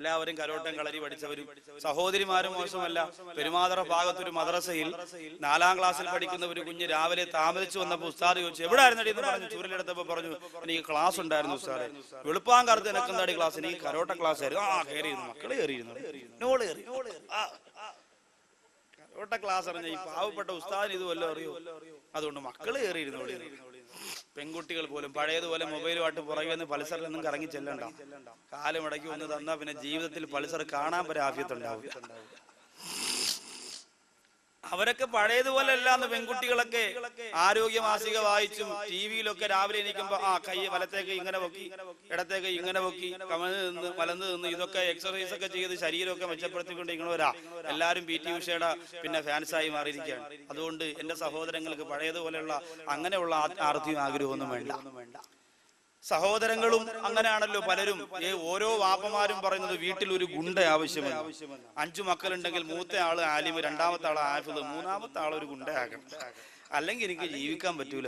എല്ലാവരും കരോട്ടം കളരി പഠിച്ചവരും സഹോദരിമാരും മോശമല്ല. പെരുമാതറ ഭാഗത്തൊരു മദ്രസയിൽ 4ാം ക്ലാസ്സിൽ പഠിക്കുന്ന ഒരു കുഞ്ഞ് രാവിലെ താമസിച്ചു വന്നപ്പോൾ ഉസ്താദ് ചോദിച്ചു, എവിടെ ആയിരുന്നടി എന്ന് പറഞ്ഞു. ചൂരലെടുത്തപ്പോ പറഞ്ഞു, എനിക്ക് ക്ലാസ് ഉണ്ടായിരുന്നു ഉസ്താദെ. വെളുപ്പാൻ കാലത്ത് എനിക്ക് എന്താടി ക്ലാസ്? എനിക്ക് കരോട്ട ക്ലാസ് ആയിരുന്നു. കയറിയിരുന്നു, മക്കള് കയറിയിരുന്നു, കരോട്ട ക്ലാസ് അറിഞ്ഞ ഈ പാവപ്പെട്ട ഉസ്താദിന് ഇത് വല്ലതും അറിയോ? അതുകൊണ്ട് മക്കള് കയറിയിരുന്നു. പെൺകുട്ടികൾ പോലും പഴയതുപോലെ മൊബൈലുമായിട്ട് പുറകെ നിന്ന് പൾസറിലൊന്നും കറങ്ങി ചെല്ലണ്ട. കാലം ഇടയ്ക്ക് വന്ന് തന്നാ പിന്നെ ജീവിതത്തിൽ പൾസർ കാണാൻ വരെ ആഫിയത്തുണ്ടാവില്ല. അവരൊക്കെ പഴയതുപോലെ അല്ലാന്ന്. പെൺകുട്ടികളൊക്കെ ആരോഗ്യമാസിക വായിച്ചും ടിവിയിലൊക്കെ രാവിലെ എണീക്കുമ്പോ കൈ വലത്തേക്ക് ഇങ്ങനെ പൊക്കി, ഇടത്തേക്ക് ഇങ്ങനെ പൊക്കി, കമന്ന് നിന്ന് വലന്ന് നിന്ന് ഇതൊക്കെ എക്സർസൈസ് ഒക്കെ ചെയ്ത് ശരീരമൊക്കെ മെച്ചപ്പെടുത്തിക്കൊണ്ടിരിക്കണവരാ. എല്ലാവരും PT ഉഷയുടെ പിന്നെ ഫാൻസായി മാറിയിരിക്കുകയാണ്. അതുകൊണ്ട് എന്റെ സഹോദരങ്ങൾക്ക് പഴയതുപോലെയുള്ള അങ്ങനെയുള്ള ആർത്തിയും ആഗ്രഹമൊന്നും വേണ്ട. സഹോദരങ്ങളും അങ്ങനെയാണല്ലോ പലരും. ഓരോ വാപ്പമാരും പറയുന്നത് വീട്ടിൽ ഒരു ഗുണ്ട ആവശ്യമാണ്. 5 മക്കളുണ്ടെങ്കിൽ മൂത്ത ആള് ആലിം, രണ്ടാമത്തെ ആള് ആഫിദ്, മൂന്നാമത്തെ ആൾ ഒരു ഗുണ്ടയാകണം, അല്ലെങ്കിൽ എനിക്ക് ജീവിക്കാൻ പറ്റൂല.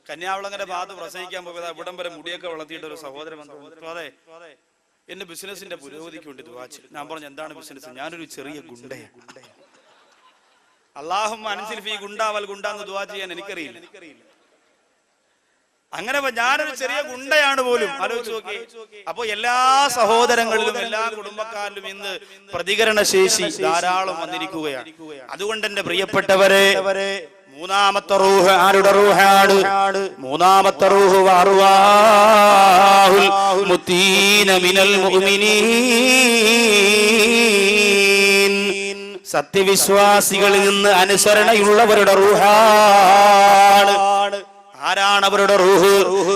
കന്യാകുളങ്ങര ഭാഗത്ത് പ്രസംഗിക്കാൻ പോയത് ഇവിടം വരെ മുടിയൊക്കെ വളർത്തിയിട്ട് ഒരു സഹോദരൻ വന്നു, അതെ എന്റെ ബിസിനസിന്റെ പുരോഗതിക്ക് വേണ്ടി ദുആ ചെയ്തു. ഞാൻ പറഞ്ഞു, എന്താണ് ബിസിനസ്? ഞാനൊരു ചെറിയ ഗുണ്ടയാണ്. അല്ലാഹുമ്മ അൻസിൽ ഫീ ഗുണ്ട വൽ ഗുണ്ട എന്ന് ദുആ ചെയ്യാൻ എനിക്കറിയില്ല. അങ്ങനെ ഞാനൊരു ചെറിയ ഗുണ്ടയാണ് പോലും. ആലോചിച്ച് നോക്കി. അപ്പൊ എല്ലാ സഹോദരങ്ങളിലും എല്ലാ കുടുംബക്കാരിലും ഇന്ന് പ്രതികരണ ശേഷി ധാരാളം വന്നിരിക്കുകയാണ്. അതുകൊണ്ട് എന്റെ പ്രിയപ്പെട്ടവരെ, മൂന്നാമത്തെ റൂഹ് ആരുടെ റൂഹാണ്? മൂന്നാമത്തെ റൂഹ് അർവാഹുൽ മുത്തീന മിനൽ മുഅ്മിനീൻ, സത്യവിശ്വാസികളിൽ നിന്ന് അനുസരണയുള്ളവരുടെ റൂഹാണ്. ആരാണ് അവരുടെ റൂഹ്?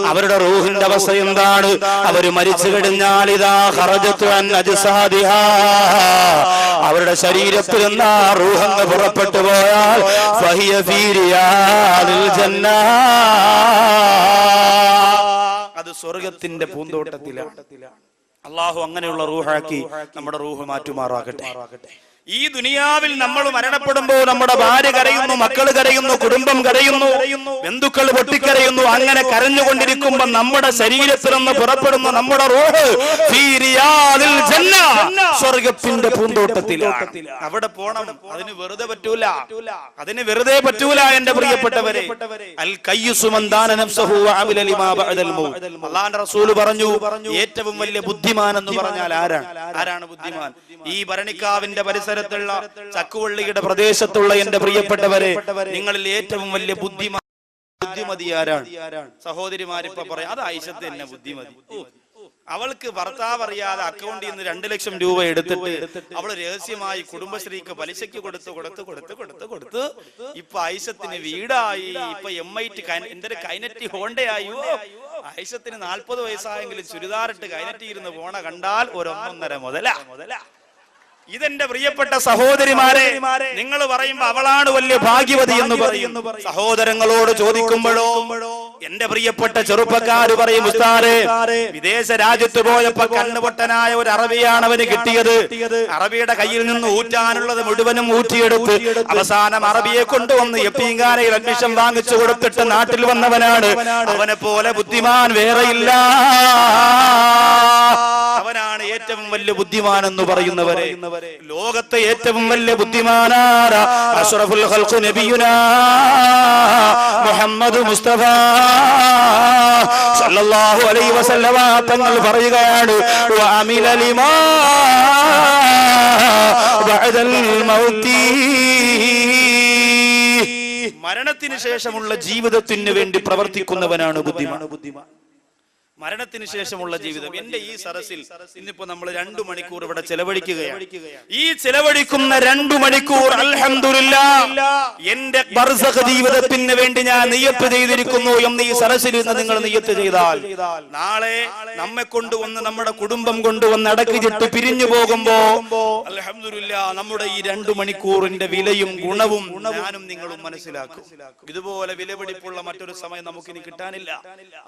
അവരുടെ റൂഹിന്റെ അവസ്ഥ എന്താണ്? അവര് മരിച്ചു കഴിഞ്ഞാൽ ഇതാ ഖറജതു അൻ അജ്സാദിഹാ, അവരുടെ ശരീരത്തിൽ നിന്ന് റൂഹ് പുറപ്പെട്ടു പോയാൽ ഫഹിയ ഫീ റിയാദിൽ ജന്ന, അത് സ്വർഗ്ഗത്തിന്റെ പൂന്തോട്ടത്തിലാണ്. അല്ലാഹു അങ്ങനെയുള്ള റൂഹാക്കി നമ്മുടെ റൂഹ് മാറ്റുമാറാകട്ടെ. ഈ ദുനിയാവിൽ നമ്മൾ മരണപ്പെടുമ്പോൾ നമ്മുടെ ഭാര്യ കരയുന്നു, മക്കൾ കരയുന്നു, കുടുംബം കരയുന്നു, ബന്ധുക്കൾ പൊട്ടിക്കരയുന്നു. അങ്ങനെ കരഞ്ഞുകൊണ്ടിരിക്കുമ്പോൾ നമ്മുടെ ശരീരത്തിൽ നിന്ന് പുറപ്പെടുന്ന നമ്മുടെ റൂഹ് ഫീ റിയാദിൽ ജന്ന, സ്വർഗ്ഗത്തിന്റെ പൂന്തോട്ടത്തിലാണ്. അവിടെ പോണം. അതിന് വെറുതെ പറ്റൂല, അതിന് വെറുതെ പറ്റൂല. എന്റെ പ്രിയപ്പെട്ടവരെ, അൽ കയ്യിസു മൻ ദാന നഫ്സഹു വഅമില ലിമാ ബഅദൽ മൗത്ത്. അല്ലാഹുവിന്റെ റസൂൽ പറഞ്ഞു, ഏറ്റവും വലിയ ബുദ്ധിമാൻ എന്ന് പറഞ്ഞാൽ ആരാണ് ബുദ്ധിമാൻ? ഈ ഭരണിക്കാവിന്റെ പരിസരത്തുള്ള ചക്കുവള്ളിയുടെ പ്രദേശത്തുള്ള എന്റെ പ്രിയപ്പെട്ടവരെ, നിങ്ങളിൽ ഏറ്റവും വലിയ ബുദ്ധിമതി ആരാണ്? സഹോദരിമാരിപ്പോ പറയാം, അത് ആയിഷത്ത് തന്നെ ബുദ്ധിമതി. അവൾക്ക് ഭർത്താവ് അറിയാതെ അക്കൗണ്ടിൽ നിന്ന് 2 ലക്ഷം രൂപ എടുത്തിട്ട് അവള് രഹസ്യമായി കുടുംബശ്രീക്ക് പലിശയ്ക്ക് കൊടുത്ത് ഇപ്പൊ ആയിഷത്തിന് വീടായി. ഇപ്പൊ MIT എന്തൊരു കൈനറ്റി ഹോണ്ടയായോ. ആയിഷത്തിന് 40 വയസ്സായെങ്കിലും ചുരിദാറിട്ട് കൈനറ്റി ഇരുന്ന് പോണ കണ്ടാൽ 1.5 മുതല. ഇതെന്റെ പ്രിയപ്പെട്ട സഹോദരിമാരെ, നിങ്ങൾ പറയുമ്പോ അവളാണ് വലിയ ഭാഗ്യവതി എന്ന് പറയുന്നു. സഹോദരങ്ങളോട് ചോദിക്കുമ്പോഴോ എന്റെ പ്രിയപ്പെട്ട ചെറുപ്പക്കാര് പറയും, ഉസ്താദേ, വിദേശ രാജ്യത്ത് പോയപ്പോ കണ്ണുപൊട്ടനായ ഒരു അറബിയാണ് അവന് കിട്ടിയത്. അറബിയുടെ കയ്യിൽ നിന്ന് ഊറ്റാനുള്ളത് മുഴുവനും ഊറ്റിയെടുത്ത് അവസാനം അറബിയെ കൊണ്ടുവന്ന് എപ്പീങ്കാനയിൽ അഡ്മിഷൻ വാങ്ങിച്ചു കൊടുത്തിട്ട് നാട്ടിൽ വന്നവനാണ്. അവനെ പോലെ ബുദ്ധിമാൻ വേറെയില്ല. അവനാണ് ഏറ്റവും വലിയ ബുദ്ധിമാൻ എന്ന് പറയുന്നവരെ. ലോകത്തെ ഏറ്റവും വലിയ ബുദ്ധിമാനാണ് അഷ്റഫുൽ ഖൽഖ് നബിയുനാ മുഹമ്മദ് മുസ്തഫ സല്ലല്ലാഹു അലൈഹി വസല്ലമ തങ്ങൾ പറയുകയാണ്, വഅമില ലിമാ ബഅദൽ മൗതി, മരണത്തിന് ശേഷമുള്ള ജീവിതത്തിന് വേണ്ടി പ്രവർത്തിക്കുന്നവനാണ് ബുദ്ധിമാൻ. മരണത്തിന് ശേഷമുള്ള ജീവിതം. എന്റെ ഈ സദസ്സിൽ ഇന്നിപ്പോ നമ്മൾ 2 മണിക്കൂർ ഇവിടെ ചെലവഴിക്കുകയാണ്. ഈ ചെലവഴിക്കുന്ന 2 മണിക്കൂർ അൽഹംദുലില്ലാഹ് എന്റെ ബർസഖ് ജീവിതത്തിന് വേണ്ടി ഞാൻ നിയ്യത്ത് ചെയ്തിരിക്കുന്നു എന്ന് ഈ സദസ്സിൽ നിന്ന് നിങ്ങൾ നിയ്യത്ത് ചെയ്താൽ, നാളെ നമ്മെ കൊണ്ടുവന്ന് നമ്മുടെ കുടുംബം കൊണ്ടുവന്ന് അടക്കിച്ചിട്ട് പിരിഞ്ഞു പോകുമ്പോ അൽഹംദുലില്ലാഹ് നമ്മുടെ ഈ 2 മണിക്കൂറിന്റെ വിലയും ഗുണവും ഞാനും നിങ്ങളും മനസ്സിലാക്കും. ഇതുപോലെ വിലപിടിപ്പുള്ള മറ്റൊരു സമയം നമുക്കിനി കിട്ടാനില്ല.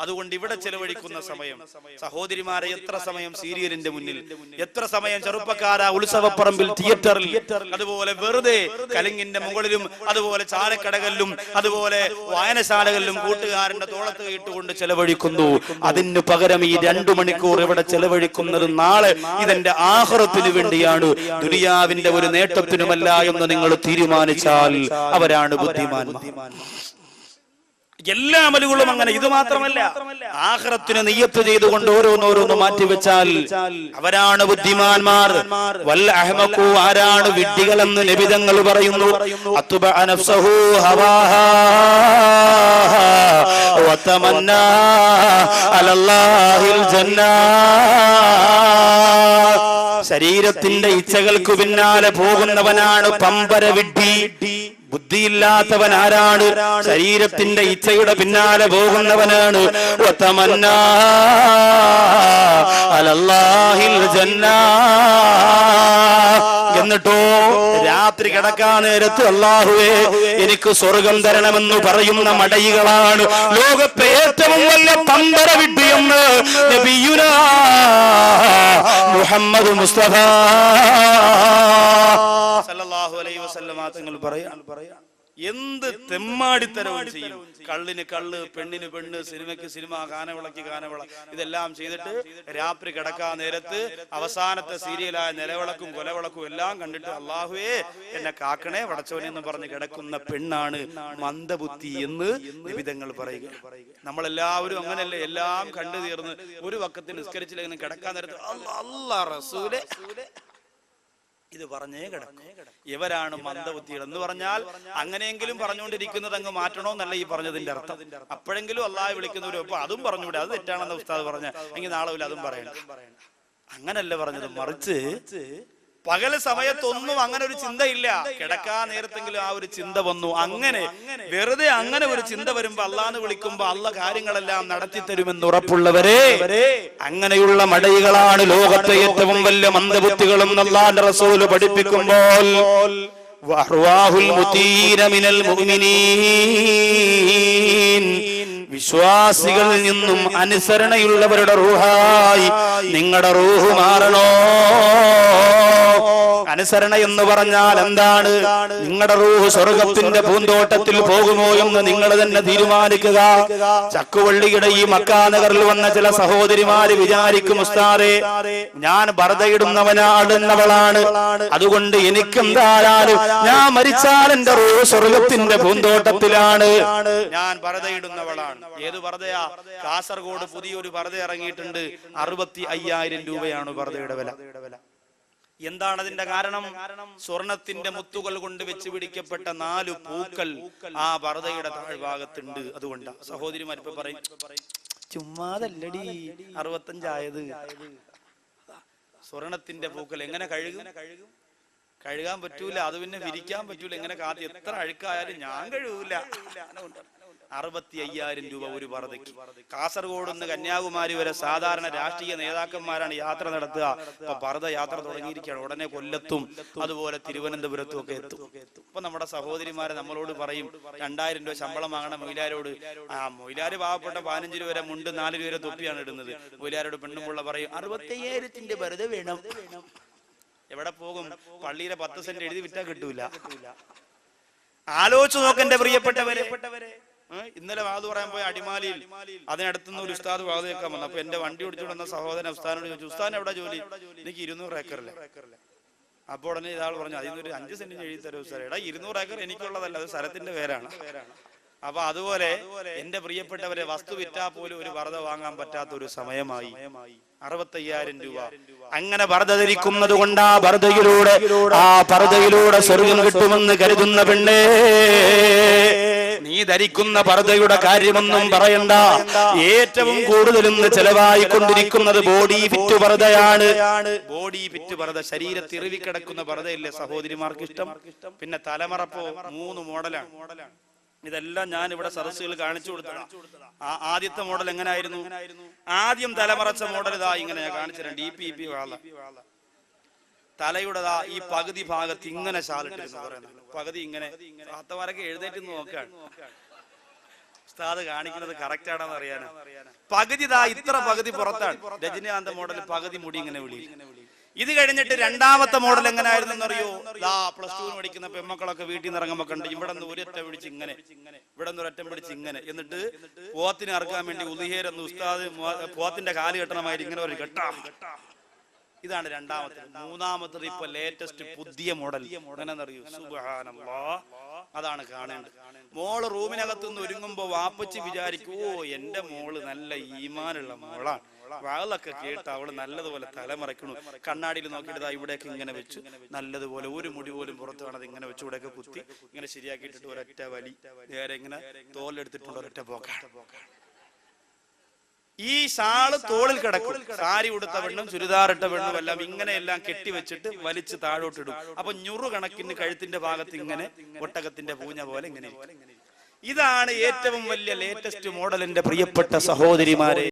അതുകൊണ്ട് ഇവിടെ ചെലവഴിക്കുന്ന ചെലവഴിക്കുന്ന സമയം, സഹോദരിമാരെ എത്ര സമയം സീരിയലിന്റെ മുന്നിൽ, എത്ര സമയം ചെറുപ്പക്കാര ഉത്സവപ്പറമ്പിൽ, തിയേറ്ററിൽ, അതുപോലെ വെറുതെ കലിങ്ങിന്റെ മുകളിലും അതുപോലെ ചാലക്കടകളിലും അതുപോലെ വായനശാലകളിലും കൂട്ടുകാരന്റെ തോളത്ത് ഇട്ടുകൊണ്ട് ചെലവഴിക്കുന്നു. അതിനു പകരം ഈ 2 മണിക്കൂർ ഇവിടെ ചെലവഴിക്കുന്നത് നാളെ ഇതെന്റെ ആഖിറത്തിന് വേണ്ടിയാണ്, ദുനിയാവിന്റെ ഒരു നേട്ടത്തിനുമല്ല എന്ന് നിങ്ങൾ തീരുമാനിച്ചാൽ അവരാണ് ബുദ്ധിമാന്മാർ. എല്ലാ അമലുകളും അങ്ങനെ. ഇത് മാത്രമല്ല, ആഖിറത്തിന് നിയ്യത്ത് ചെയ്തുകൊണ്ട് ഓരോന്നോരോന്ന് മാറ്റിവെച്ചാൽ അവരാണ് ബുദ്ധിമാന്മാർ. വൽ അഹ്മഖു, ആരാണ് വിഡ്ഢികളെന്ന് നബി തങ്ങൾ പറയുന്നു. അത്ബഅ നഫ്സഹു ഹവാഹാ വതമന്നാ അലല്ലാഹിൽ ജന്നാ. ശരീരത്തിന്റെ ഇച്ഛകൾക്ക് പിന്നാലെ പോകുന്നവനാണ് പമ്പര വിഡ്ഢി. ബുദ്ധിയില്ലാത്തവൻ ആരാണ്? ശരീരത്തിന്റെ ഇച്ഛയുടെ പിന്നാലെ പോകുന്നവനാണ്. വതമന്നാ അലല്ലാഹിൽ ജന്നാ. എന്നിട്ടോ രാത്രി കിടക്കാൻ നേരത്ത് അല്ലാഹുവേ എനിക്ക് സ്വർഗം തരണമെന്ന് പറയുന്ന മടയികളാണ് ലോകത്തെ ഏറ്റവും വലിയ പമ്പര വിഡ്ഢിയെന്ന് നബിയുനാ മുഹമ്മദ് മുസ്തഫ സല്ലല്ലാഹു അലൈഹി വസല്ലമ തങ്ങൾ പറയാ, എന്ത് തെമ്മാടിത്തരവും ചെയ്യും. കള്ളിന് കള്ള്, പെണ്ണിന് പെണ്ണ്, സിനിമയ്ക്ക് സിനിമ, ഗാനവിളക്ക് ഗാനവിള, ഇതെല്ലാം ചെയ്തിട്ട് രാത്രി കിടക്കാൻ നേരത്ത് അവസാനത്തെ സീരിയലായ നിലവിളക്കും കൊലവിളക്കും എല്ലാം കണ്ടിട്ട് അല്ലാഹുവേ എന്നെ കാക്കണേ പടച്ചോനെ എന്ന് പറഞ്ഞ് കിടക്കുന്ന പെണ്ണാണ് മന്ദബുദ്ധി എന്ന് നിബിധങ്ങൾ പറയുക. നമ്മളെല്ലാവരും അങ്ങനെയല്ലേ, എല്ലാം കണ്ടു തീർന്ന് ഒരു വക്കത്തിൽ നിസ്കരിച്ചില്ലെങ്കിൽ കിടക്കാൻ നേരത്ത് അല്ലാ റസൂലേ ഇത് പറഞ്ഞേ കിടക്കും. ഇവരാണ് മന്ദബുദ്ധികൾ എന്ന് പറഞ്ഞാൽ അങ്ങനെയെങ്കിലും പറഞ്ഞുകൊണ്ടിരിക്കുന്നത് അങ്ങ് മാറ്റണോന്നല്ല ഈ പറഞ്ഞതിന്റെ അർത്ഥം. അപ്പോഴെങ്കിലും അല്ലാഹ് വിളിക്കുന്നവരും അപ്പൊ അതും പറഞ്ഞുകൂടെ, അത് തെറ്റാണെന്ന് ഉസ്താദ് പറഞ്ഞ എങ്കിൽ നാളെ അതും പറയണം. അങ്ങനല്ല പറഞ്ഞത്, മറിച്ച് പകല് സമയത്തൊന്നും അങ്ങനെ ഒരു ചിന്തയില്ല, കിടക്കാൻ നേരത്തെങ്കിലും ആ ഒരു ചിന്ത വന്നു. അങ്ങനെ വെറുതെ അങ്ങനെ ഒരു ചിന്ത വരുമ്പോ അള്ളാന്ന് വിളിക്കുമ്പോ അള്ള കാര്യങ്ങളെല്ലാം നടത്തി തരുമെന്ന് ഉറപ്പുള്ളവരെ, അങ്ങനെയുള്ള മടയികളാണ് ലോകത്തെ ഏറ്റവും വലിയ മന്ദബുദ്ധികളും അല്ലാഹുവിന്റെ റസൂൽ പഠിപ്പിക്കുമ്പോൾ വഅർവാഹുൽ മുതീന മിനൽ മുഅ്മിനീൻ, വിശ്വാസികളിൽ നിന്നും അനുസരണയുള്ളവരുടെ റൂഹായി നിങ്ങളുടെ റൂഹ് മാറണോ. അനുസരണ എന്ന് പറഞ്ഞാൽ എന്താണ്? നിങ്ങളുടെ റൂഹ് സ്വർഗത്തിന്റെ പൂന്തോട്ടത്തിൽ പോകുമോ എന്ന് നിങ്ങൾ തന്നെ തീരുമാനിക്കുക. ചക്കുവള്ളിയുടെ ഈ മക്കാ നഗറിൽ വന്ന ചില സഹോദരിമാര് വിചാരിക്കും, ഉസ്താദേ ഞാൻ ബർദയിടുന്നവനാടുന്നവളാണ്, അതുകൊണ്ട് എനിക്കെന്തായാലും ഞാൻ മരിച്ചാൽ എന്റെ റൂഹ് സ്വർഗത്തിന്റെ പൂന്തോട്ടത്തിലാണ്, ഞാൻ ബർദയിടുന്നവളാണ്. ഏത് ബർദയാ? കാസർഗോഡ് പുതിയൊരു ബർദ ഇറങ്ങിയിട്ടുണ്ട്. 65,000 രൂപയാണ് ബർദയുടെ വില. എന്താണ് അതിന്റെ കാരണം? സ്വർണത്തിന്റെ മുത്തുകൾ കൊണ്ട് വെച്ച് പിടിക്കപ്പെട്ട 4 പൂക്കൾ ആ ബർദയുടെ താഴ്ഭാഗത്തുണ്ട്. അതുകൊണ്ട് സഹോദരിമാർ ഇപ്പൊ പറയും, ചുമ്മാതല്ലടി 65 ആയത്. സ്വർണത്തിന്റെ പൂക്കൾ എങ്ങനെ കഴുകാൻ പറ്റൂല, അത് പിന്നെ വിരിക്കാൻ പറ്റൂല. എങ്ങനെ എത്ര അഴുക്കായാലും ഞാൻ കഴുകൂല. 65,000 രൂപ ഒരു ബർദയ്ക്ക്. കാസർഗോഡ് നിന്ന് കന്യാകുമാരി വരെ സാധാരണ രാഷ്ട്രീയ നേതാക്കന്മാരാണ് യാത്ര നടത്തുക. ഇപ്പൊ ബർദ യാത്ര തുടങ്ങിയിരിക്കുകയാണ്. ഉടനെ കൊല്ലത്തും അതുപോലെ തിരുവനന്തപുരത്തും ഒക്കെ എത്തും. ഇപ്പൊ നമ്മുടെ സഹോദരിമാരെ നമ്മളോട് പറയും 2,000 രൂപ ശമ്പളം വാങ്ങണം മൊയിലാരോട്. മൊയിലാര് പാവപ്പെട്ട 15 രൂപ വരെ മുണ്ട് 4 രൂപ വരെ തൊപ്പിയാണ് ഇടുന്നത്. മൊയിലാരോട് പെണ്ണുമുള്ള പറയും 65,000 ബർദ വേണം. എവിടെ പോകും? പള്ളിയിലെ 10 സെന്റ് എഴുതി വിറ്റാ കിട്ടൂല. ആലോചിച്ചു നോക്കെന്റെ പ്രിയപ്പെട്ടവരെ. ഇന്നലെ വാത് പറയാൻ പോയ അടിമാലിയിൽ അതിനടുത്തുനിന്ന് ഒരു ഉസ്താദ് വാത് കേൾക്കാൻ വന്നു. അപ്പൊ എന്റെ വണ്ടി ഓടിച്ചു വന്ന സഹോദരൻ ഉസ്താദിനോട് ചോദിച്ചു, ഉസ്താദിന് എവിടെ ജോലി? എനിക്ക് 200 ഏക്കറില്ല. അപ്പോൾ ഉടനെ ഇയാൾ പറഞ്ഞു, അതിനൊരു 5 സെന്റിന് എഴുതി തരും ഉസ്താദ്. എടാ 200 ഏക്കർ എനിക്കുള്ളതല്ല, അത് സ്ഥലത്തിന്റെ പേരാണ്. അപ്പൊ അതുപോലെ എന്റെ പ്രിയപ്പെട്ടവരെ, വസ്തു വിറ്റാ പോലും ഒരു ബർദ വാങ്ങാൻ പറ്റാത്ത ഒരു സമയമായി. 65,000 രൂപ. അങ്ങനെ ബർദ ധരിക്കുന്നത് കൊണ്ട് ആ പർദയിലൂടെ സ്വർഗം കിട്ടുമെന്ന് കരുതുന്ന പെണ്ണേ, നീ ധരിക്കുന്ന പർദയുടെ കാര്യമൊന്നും പറയണ്ട. ഏറ്റവും കൂടുതലും ചെലവായിക്കൊണ്ടിരിക്കുന്നത് ബോഡി ഫിറ്റ് പർദയാണ്. ബോഡി ഫിറ്റ് പർദ, ശരീരത്തിറിവിക്കിടക്കുന്ന പർദയില്ലേ സഹോദരിമാർക്ക് ഇഷ്ടം. പിന്നെ തലമറപ്പോ 3 മോഡലാണ്. ഇതെല്ലാം ഞാൻ ഇവിടെ സദസ്സുകൾ കാണിച്ചു കൊടുത്തതാണ്. ആദ്യത്തെ മോഡൽ എങ്ങനെയായിരുന്നു? ആദ്യം തലമറച്ച മോഡൽ ഇതാ ഇങ്ങനെ ഞാൻ കാണിച്ചു. DPP വാള തലയുടെ ഈ പകുതി ഭാഗത്ത് ഇങ്ങനെ ഷാലിട്ടിരുന്നു പറയുന്നത്. പകുതി ഇങ്ങനെ. ആത്തമാരൊക്കെ എഴുന്നേറ്റ് നോക്കാണ്. ഉസ്താദ് കാണിക്കുന്നത് കറക്റ്റ് ആണെന്ന് അറിയാനാ. പകുതി ഇത്ര പകുതി പുറത്താണ്. രജനീകാന്ത് മോഡൽ പകുതി മുടി ഇങ്ങനെ വിളി. ഇത് കഴിഞ്ഞിട്ട് രണ്ടാമത്തെ മോഡൽ എങ്ങനെയായിരുന്നു അറിയോ? +2 പഠിക്കുന്ന പെമ്മക്കളൊക്കെ വീട്ടിൽ നിന്ന് ഇറങ്ങുമ്പോ കണ്ട് ഇവിടെ നിന്ന് ഒരൊറ്റ പിടിച്ച് ഇങ്ങനെ, ഇവിടെ നിന്ന് ഒരൊറ്റം പിടിച്ച് ഇങ്ങനെ, എന്നിട്ട് പോത്തിനെ ഇറക്കാൻ വേണ്ടി ഉദിഹേരെന്ന് ഉസ്താദ് പോത്തിന്റെ കാല് കെട്ടണമായിട്ട് ഇങ്ങനെ ഒരു കെട്ടാ. ഇതാണ് രണ്ടാമത്തത്. മൂന്നാമത്തത് ഇപ്പൊ ലേറ്റസ്റ്റ് പുതിയ മോഡൽ എങ്ങനെയെന്നറിയൂ? സുബ്ഹാനല്ലാഹ്, അതാണ് കാണേണ്ടത്. മോള് റൂമിനകത്തുനിന്ന് ഒരുങ്ങുമ്പോ വാപ്പച്ചി വിചാരിക്കും, ഓ എന്റെ മോള് നല്ല ഈമാനുള്ള മോളാണ്, വാളൊക്കെ കേട്ട് അവള് നല്ലതുപോലെ തലമറയ്ക്കണു. കണ്ണാടിയിൽ നോക്കിയിട്ട് ഇവിടേക്ക് ഇങ്ങനെ വെച്ചു, നല്ലതുപോലെ ഒരു മുടി പോലും പുറത്ത് കാണാതെ ഇങ്ങനെ വെച്ച് ഇവിടെയൊക്കെ കുത്തി ഇങ്ങനെ ശരിയാക്കിയിട്ടിട്ട് ഒരൊറ്റ വലി, നേരെ ഇങ്ങനെ തോലെടുത്തിട്ടുള്ള ഒരൊറ്റ പോക്കാണ്. ഈ ഷാള് തോളിൽ കിടക്കും. സാരി ഉടുത്ത പെണ്ണും ചുരിദാറിട്ട പെണ്ണും എല്ലാം ഇങ്ങനെയെല്ലാം കെട്ടിവെച്ചിട്ട് വലിച്ച് താഴോട്ടിടും. അപ്പൊ ഞുറു കണക്കിന് കഴുത്തിന്റെ ഭാഗത്ത് ഇങ്ങനെ ഒട്ടകത്തിന്റെ പൂഞ്ഞ പോലെ ഇങ്ങനെ. ഇതാണ് ഏറ്റവും വലിയ ലേറ്റസ്റ്റ് മോഡലിന്റെ പ്രിയപ്പെട്ട സഹോദരിമാരെ.